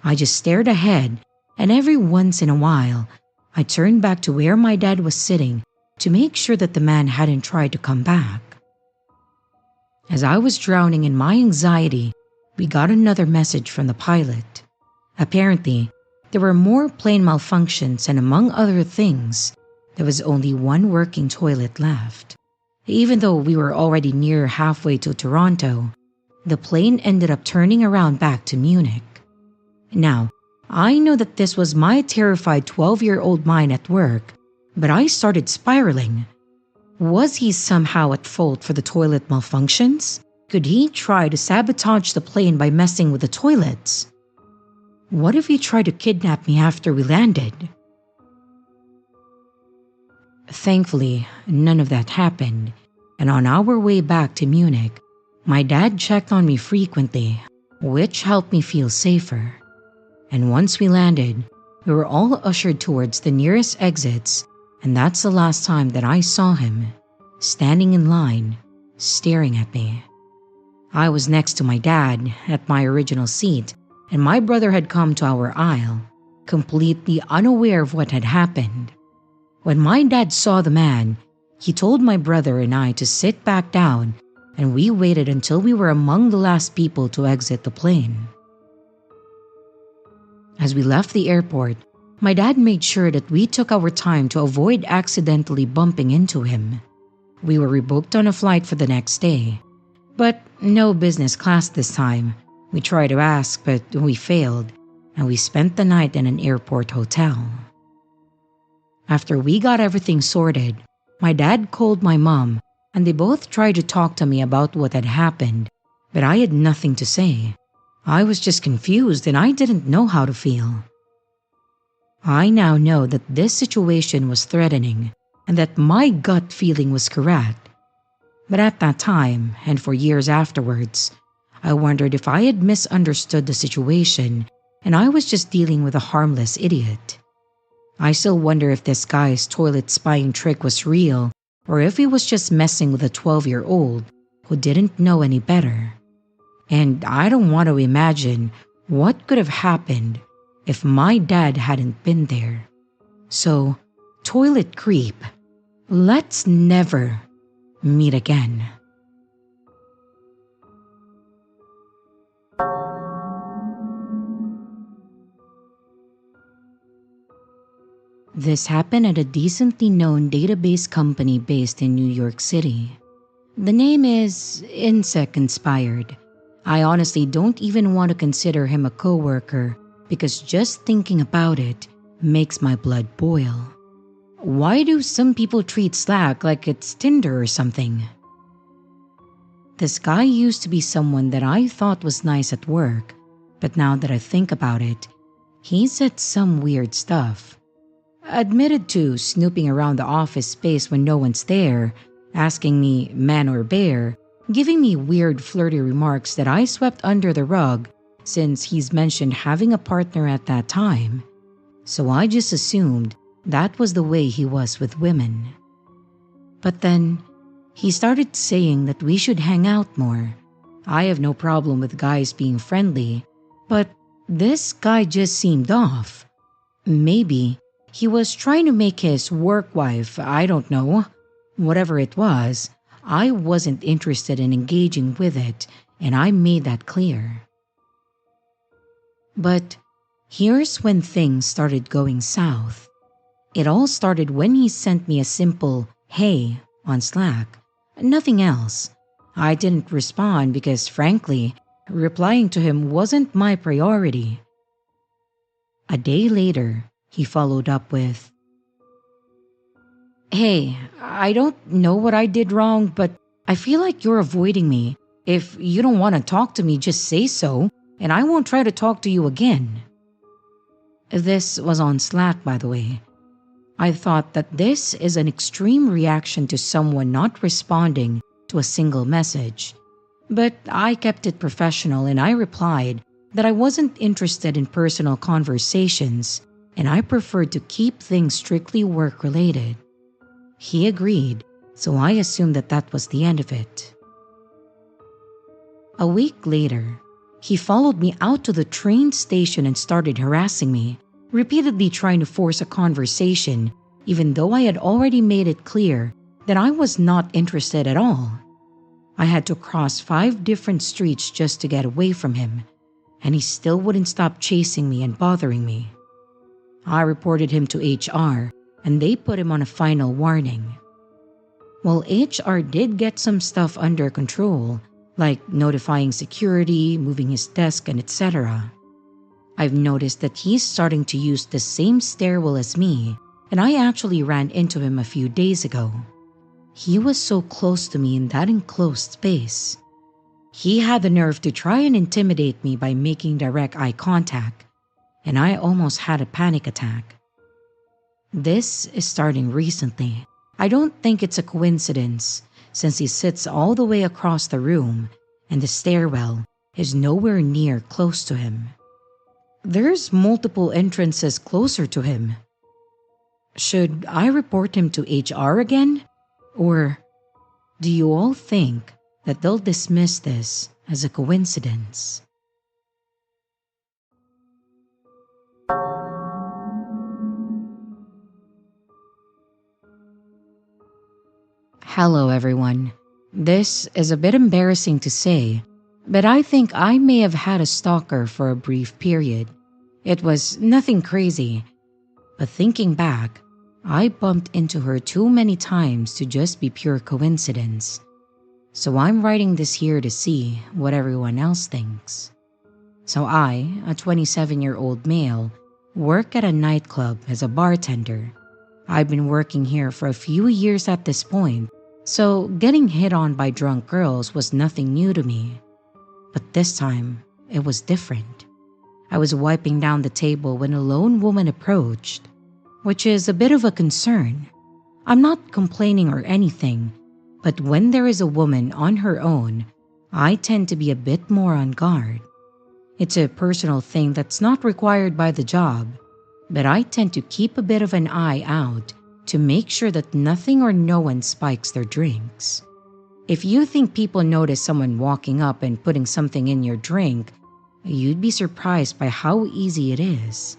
I just stared ahead, and every once in a while, I turned back to where my dad was sitting to make sure that the man hadn't tried to come back. As I was drowning in my anxiety, we got another message from the pilot. Apparently, there were more plane malfunctions, and among other things, there was only one working toilet left. Even though we were already near halfway to Toronto, the plane ended up turning around back to Munich. Now, I know that this was my terrified 12-year-old mind at work, but I started spiraling. Was he somehow at fault for the toilet malfunctions? Could he try to sabotage the plane by messing with the toilets? What if he tried to kidnap me after we landed? Thankfully, none of that happened, and on our way back to Munich, my dad checked on me frequently, which helped me feel safer. And once we landed, we were all ushered towards the nearest exits, and that's the last time that I saw him, standing in line, staring at me. I was next to my dad, at my original seat, and my brother had come to our aisle, completely unaware of what had happened. When my dad saw the man, he told my brother and I to sit back down, and we waited until we were among the last people to exit the plane. As we left the airport, my dad made sure that we took our time to avoid accidentally bumping into him. We were rebooked on a flight for the next day, but no business class this time. We tried to ask, but we failed, and we spent the night in an airport hotel. After we got everything sorted, my dad called my mom, and they both tried to talk to me about what had happened, but I had nothing to say. I was just confused and I didn't know how to feel. I now know that this situation was threatening and that my gut feeling was correct. But at that time, and for years afterwards, I wondered if I had misunderstood the situation and I was just dealing with a harmless idiot. I still wonder if this guy's toilet spying trick was real or if he was just messing with a 12-year-old who didn't know any better. And I don't want to imagine what could have happened if my dad hadn't been there. So, toilet creep, let's never meet again. This happened at a decently known database company based in New York City. The name is insect inspired. I honestly don't even want to consider him a coworker because just thinking about it makes my blood boil. Why do some people treat Slack like it's Tinder or something? This guy used to be someone that I thought was nice at work, but now that I think about it, he said some weird stuff. Admitted to snooping around the office space when no one's there, asking me man or bear, giving me weird flirty remarks that I swept under the rug since he's mentioned having a partner at that time. So I just assumed that was the way he was with women. But then, he started saying that we should hang out more. I have no problem with guys being friendly, but this guy just seemed off. Maybe he was trying to make his work wife, I don't know. Whatever it was, I wasn't interested in engaging with it, and I made that clear. But here's when things started going south. It all started when he sent me a simple "hey" on Slack. Nothing else. I didn't respond because, frankly, replying to him wasn't my priority. A day later, he followed up with, "Hey, I don't know what I did wrong, but I feel like you're avoiding me. If you don't want to talk to me, just say so, and I won't try to talk to you again." This was on Slack, by the way. I thought that this is an extreme reaction to someone not responding to a single message. But I kept it professional and I replied that I wasn't interested in personal conversations and I preferred to keep things strictly work-related. He agreed, so I assumed that that was the end of it. A week later, he followed me out to the train station and started harassing me, repeatedly trying to force a conversation, even though I had already made it clear that I was not interested at all. I had to cross 5 different streets just to get away from him, and he still wouldn't stop chasing me and bothering me. I reported him to HR, and they put him on a final warning. Well, HR did get some stuff under control, like notifying security, moving his desk, and etc. I've noticed that he's starting to use the same stairwell as me, and I actually ran into him a few days ago. He was so close to me in that enclosed space. He had the nerve to try and intimidate me by making direct eye contact, and I almost had a panic attack. This is starting recently. I don't think it's a coincidence, since he sits all the way across the room and the stairwell is nowhere near close to him. There's multiple entrances closer to him. Should I report him to HR again? Or do you all think that they'll dismiss this as a coincidence? Hello everyone. This is a bit embarrassing to say, but I think I may have had a stalker for a brief period. It was nothing crazy, but thinking back, I bumped into her too many times to just be pure coincidence. So I'm writing this here to see what everyone else thinks. So I, a 27-year-old male, work at a nightclub as a bartender. I've been working here for a few years at this point, so getting hit on by drunk girls was nothing new to me. But this time, it was different. I was wiping down the table when a lone woman approached, which is a bit of a concern. I'm not complaining or anything, but when there is a woman on her own, I tend to be a bit more on guard. It's a personal thing that's not required by the job, but I tend to keep a bit of an eye out to make sure that nothing or no one spikes their drinks. If you think people notice someone walking up and putting something in your drink, you'd be surprised by how easy it is.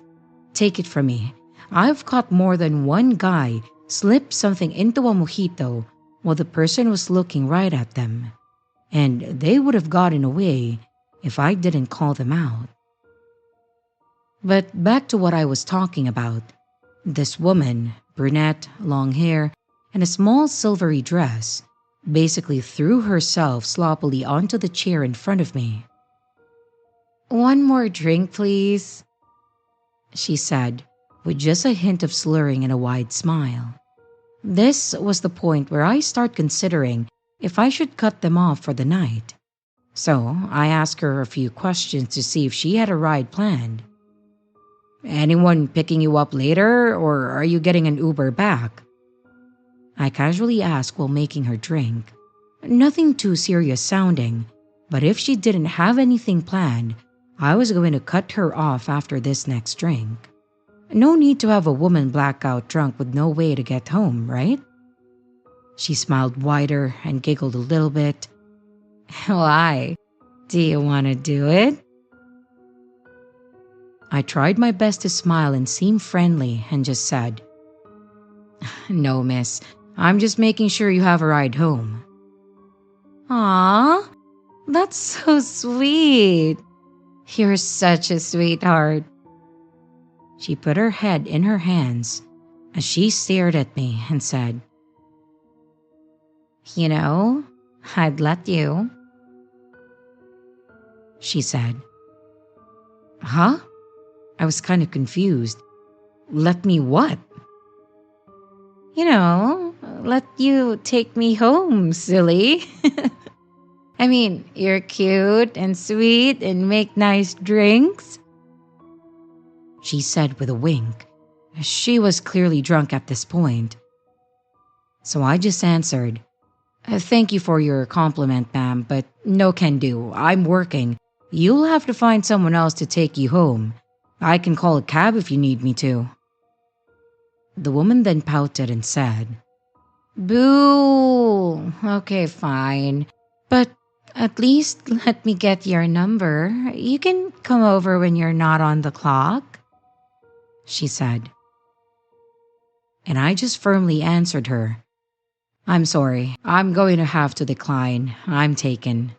Take it from me, I've caught more than one guy slip something into a mojito while the person was looking right at them, and they would have gotten away if I didn't call them out. But back to what I was talking about. This woman, brunette, long hair, and a small silvery dress, basically threw herself sloppily onto the chair in front of me. "One more drink, please," she said, with just a hint of slurring and a wide smile. This was the point where I start considering if I should cut them off for the night. So I asked her a few questions to see if she had a ride planned. "Anyone picking you up later, or are you getting an Uber back?" I casually asked while making her drink. Nothing too serious sounding, but if she didn't have anything planned, I was going to cut her off after this next drink. No need to have a woman blackout drunk with no way to get home, right? She smiled wider and giggled a little bit. "Why? Do you want to do it?" I tried my best to smile and seem friendly and just said, "No, miss. I'm just making sure you have a ride home." "Aw, that's so sweet. You're such a sweetheart." She put her head in her hands as she stared at me and said, "You know, I'd let you." She said. "Huh?" I was kind of confused. "Let me what?" "You know, let you take me home, silly." I mean, you're cute and sweet and make nice drinks," she said with a wink. She was clearly drunk at this point. So I just answered, "Thank you for your compliment, ma'am, but no can do. I'm working. You'll have to find someone else to take you home. I can call a cab if you need me to." The woman then pouted and said, "Boo! Okay, fine. But at least let me get your number. You can come over when you're not on the clock," she said. And I just firmly answered her, I'm sorry, I'm going to have to decline. I'm taken.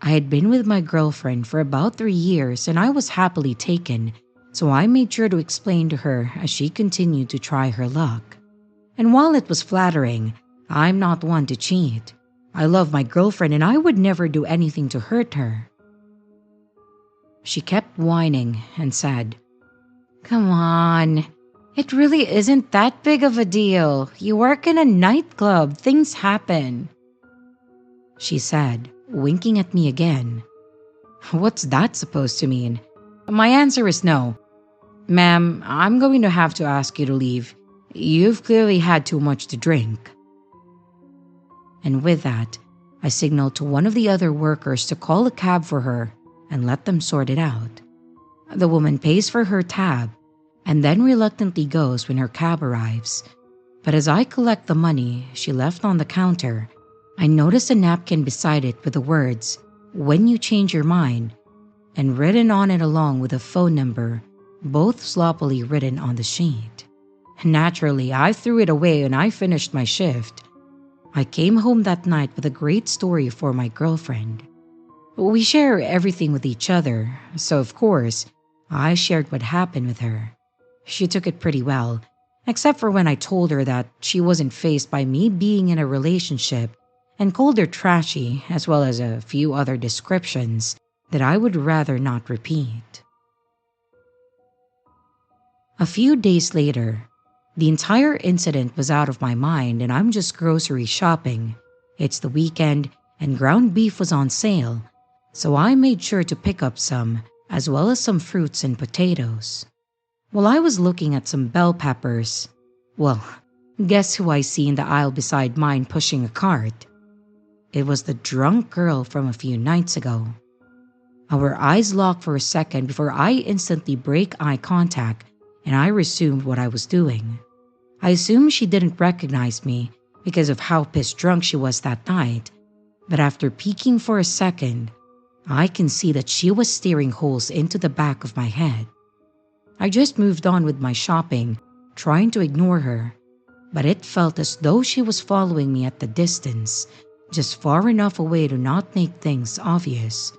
I had been with my girlfriend for about 3 years and I was happily taken, so I made sure to explain to her as she continued to try her luck. And while it was flattering, I'm not one to cheat. I love my girlfriend and I would never do anything to hurt her. She kept whining and said, "Come on, it really isn't that big of a deal. You work in a nightclub, things happen," she said, winking at me again. What's that supposed to mean? My answer is no. "Ma'am, I'm going to have to ask you to leave. You've clearly had too much to drink." And with that, I signaled to one of the other workers to call a cab for her and let them sort it out. The woman pays for her tab and then reluctantly goes when her cab arrives. But as I collect the money she left on the counter, I notice a napkin beside it with the words, "When you change your mind," and written on it along with a phone number, both sloppily written on the sheet. Naturally, I threw it away when I finished my shift. I came home that night with a great story for my girlfriend. We share everything with each other, so of course, I shared what happened with her. She took it pretty well, except for when I told her that she wasn't fazed by me being in a relationship and called her trashy, as well as a few other descriptions that I would rather not repeat. A few days later, the entire incident was out of my mind and I'm just grocery shopping. It's the weekend and ground beef was on sale, so I made sure to pick up some, as well as some fruits and potatoes. While I was looking at some bell peppers, well, guess who I see in the aisle beside mine pushing a cart? It was the drunk girl from a few nights ago. Our eyes locked for a second before I instantly break eye contact and I resumed what I was doing. I assumed she didn't recognize me because of how pissed drunk she was that night, but after peeking for a second, I can see that she was staring holes into the back of my head. I just moved on with my shopping, trying to ignore her, but it felt as though she was following me at the distance, just far enough away to not make things obvious.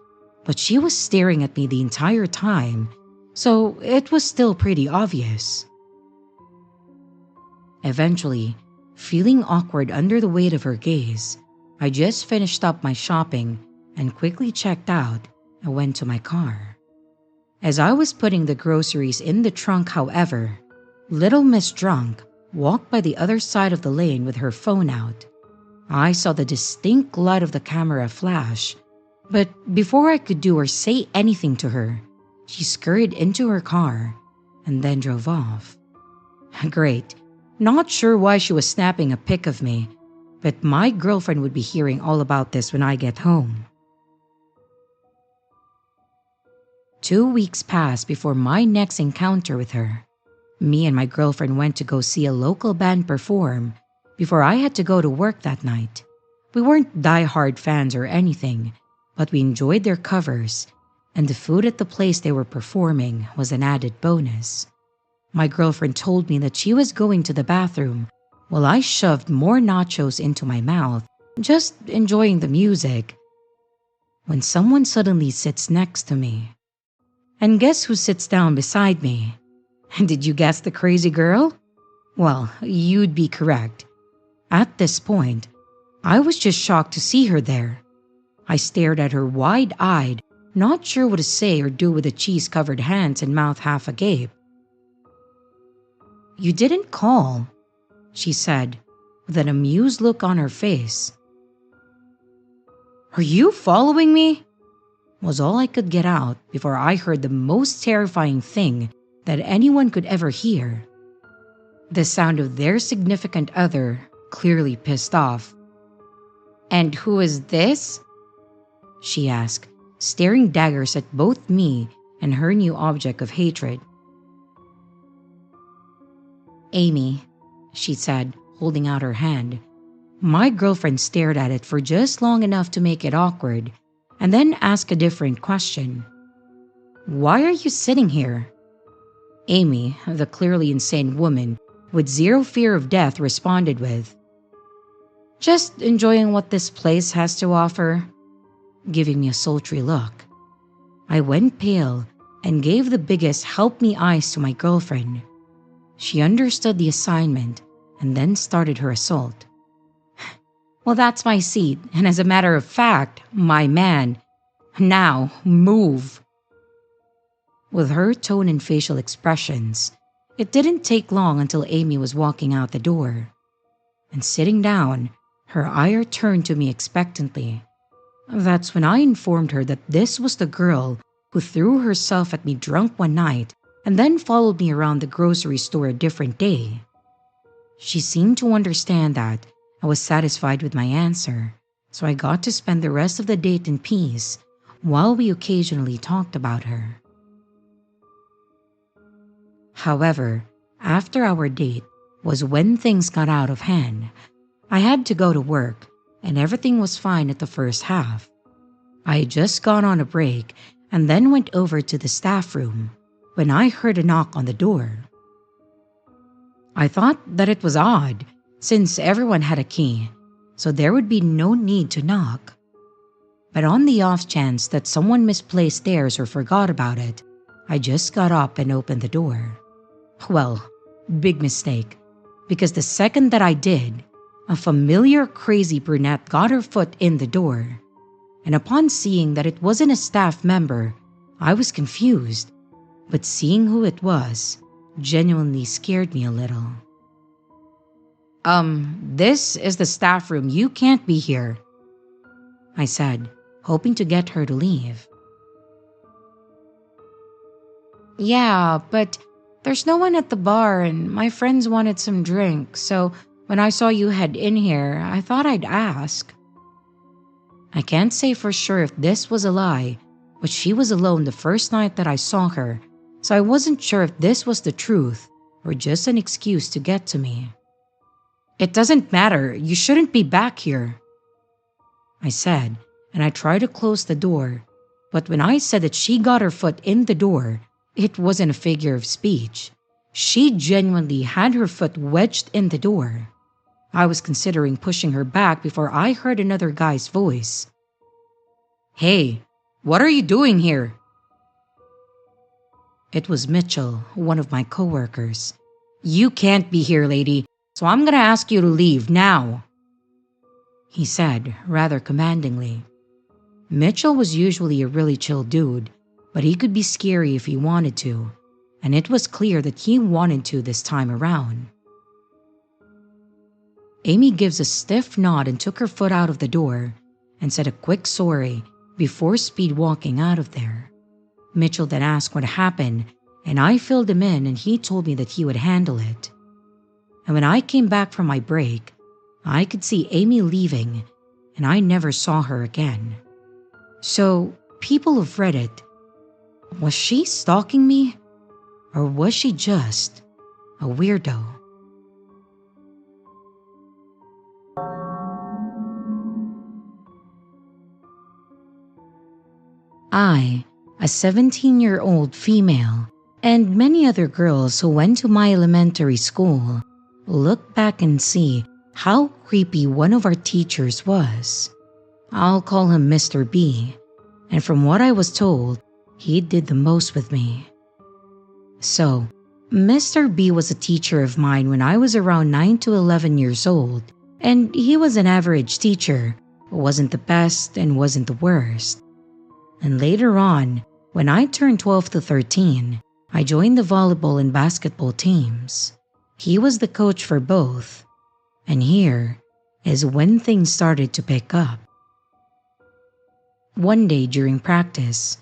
But she was staring at me the entire time, so it was still pretty obvious. Eventually, feeling awkward under the weight of her gaze, I just finished up my shopping and quickly checked out and went to my car. As I was putting the groceries in the trunk, however, Little Miss Drunk walked by the other side of the lane with her phone out. I saw the distinct light of the camera flash, but before I could do or say anything to her, she scurried into her car and then drove off. Great. Not sure why she was snapping a pic of me, but my girlfriend would be hearing all about this when I get home. 2 weeks passed before my next encounter with her. Me and my girlfriend went to go see a local band perform before I had to go to work that night. We weren't die-hard fans or anything, but we enjoyed their covers, and the food at the place they were performing was an added bonus. My girlfriend told me that she was going to the bathroom while I shoved more nachos into my mouth, just enjoying the music, when someone suddenly sits next to me. And guess who sits down beside me? Did you guess the crazy girl? Well, you'd be correct. At this point, I was just shocked to see her there. I stared at her wide-eyed, not sure what to say or do with the cheese-covered hands and mouth half agape. "You didn't call," she said, with an amused look on her face. "Are you following me?" was all I could get out before I heard the most terrifying thing that anyone could ever hear. The sound of their significant other, clearly pissed off. "And who is this?" she asked, staring daggers at both me and her new object of hatred. "Amy," she said, holding out her hand. My girlfriend stared at it for just long enough to make it awkward, and then asked a different question. "Why are you sitting here?" Amy, the clearly insane woman, with zero fear of death, responded with, "Just enjoying what this place has to offer," giving me a sultry look. I went pale and gave the biggest help me eyes to my girlfriend. She understood the assignment and then started her assault. "Well, that's my seat, and as a matter of fact, my man. Now, move." With her tone and facial expressions, it didn't take long until Amy was walking out the door. And sitting down, her ire turned to me expectantly. That's when I informed her that this was the girl who threw herself at me drunk one night and then followed me around the grocery store a different day. She seemed to understand that I was satisfied with my answer, so I got to spend the rest of the date in peace while we occasionally talked about her. However, after our date was when things got out of hand. I had to go to work, and everything was fine at the first half. I had just gone on a break and then went over to the staff room when I heard a knock on the door. I thought that it was odd, since everyone had a key, so there would be no need to knock. But on the off chance that someone misplaced theirs or forgot about it, I just got up and opened the door. Well, big mistake, because the second that I did, a familiar crazy brunette got her foot in the door. And upon seeing that it wasn't a staff member, I was confused, but seeing who it was genuinely scared me a little. This is the staff room. You can't be here," I said, hoping to get her to leave. "Yeah, but there's no one at the bar and my friends wanted some drink, so when I saw you head in here, I thought I'd ask." I can't say for sure if this was a lie, but she was alone the first night that I saw her, so I wasn't sure if this was the truth or just an excuse to get to me. "It doesn't matter, you shouldn't be back here," I said, and I tried to close the door, but when I said that she got her foot in the door, it wasn't a figure of speech. She genuinely had her foot wedged in the door. I was considering pushing her back before I heard another guy's voice. "Hey, what are you doing here?" It was Mitchell, one of my coworkers. "You can't be here, lady, so I'm gonna ask you to leave now," he said, rather commandingly. Mitchell was usually a really chill dude, but he could be scary if he wanted to, and it was clear that he wanted to this time around. Amy gives a stiff nod and took her foot out of the door and said a quick sorry before speed walking out of there. Mitchell then asked what happened, and I filled him in and he told me that he would handle it. And when I came back from my break, I could see Amy leaving and I never saw her again. So, people of Reddit, was she stalking me? Or was she just a weirdo? I, a 17-year-old female, and many other girls who went to my elementary school, look back and see how creepy one of our teachers was. I'll call him Mr. B, and from what I was told, he did the most with me. So, Mr. B was a teacher of mine when I was around 9 to 11 years old, and he was an average teacher, but wasn't the best and wasn't the worst. And later on, when I turned 12 to 13, I joined the volleyball and basketball teams. He was the coach for both. And here is when things started to pick up. One day during practice,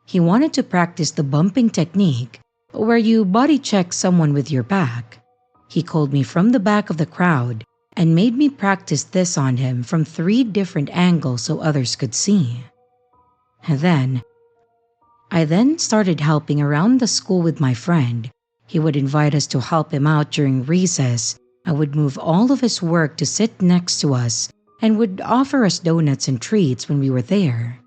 he wanted to practice the bumping technique where you body check someone with your back. He called me from the back of the crowd and made me practice this on him from 3 different angles so others could see. I then started helping around the school with my friend. He would invite us to help him out during recess. I would move all of his work to sit next to us and would offer us donuts and treats when we were there.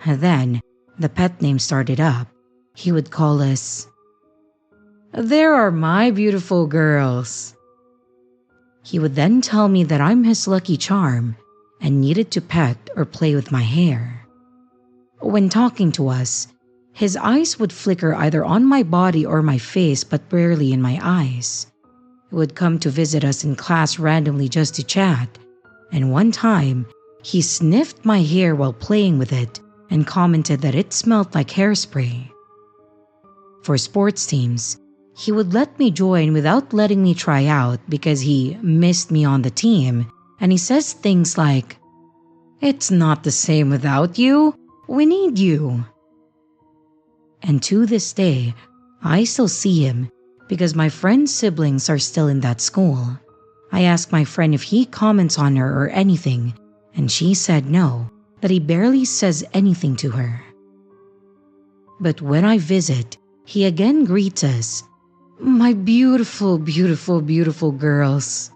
Then, the pet name started up. He would call us There are my beautiful girls. He would then tell me that I'm his lucky charm and needed to pet or play with my hair. When talking to us, his eyes would flicker either on my body or my face, but rarely in my eyes. He would come to visit us in class randomly just to chat, and one time, he sniffed my hair while playing with it and commented that it smelled like hairspray. For sports teams, he would let me join without letting me try out because he missed me on the team, and he says things like, "It's not the same without you. We need you." And to this day, I still see him because my friend's siblings are still in that school. I asked my friend if he comments on her or anything, and she said no, that he barely says anything to her. But when I visit, he again greets us, "My beautiful, beautiful, beautiful girls."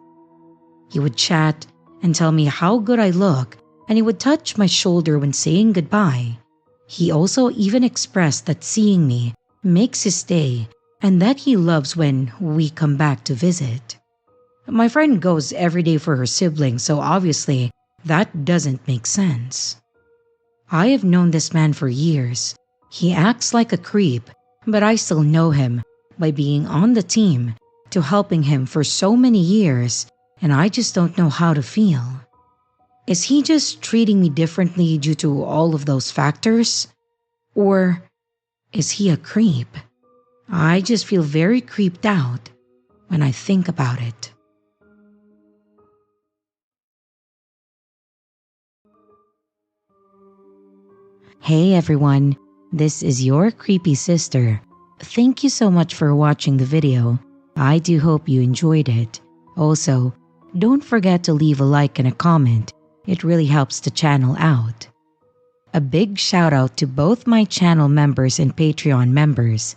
He would chat and tell me how good I look, and he would touch my shoulder when saying goodbye. He also even expressed that seeing me makes his day and that he loves when we come back to visit. My friend goes every day for her siblings, so obviously that doesn't make sense. I have known this man for years. He acts like a creep, but I still know him by being on the team to helping him for so many years, and I just don't know how to feel. Is he just treating me differently due to all of those factors? Or is he a creep? I just feel very creeped out when I think about it. Hey everyone, this is your creepy sister. Thank you so much for watching the video. I do hope you enjoyed it. Also, don't forget to leave a like and a comment. It really helps the channel out. A big shout out to both my channel members and Patreon members.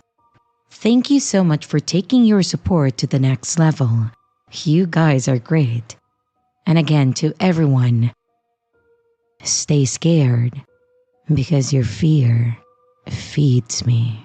Thank you so much for taking your support to the next level. You guys are great. And again, to everyone, stay scared because your fear feeds me.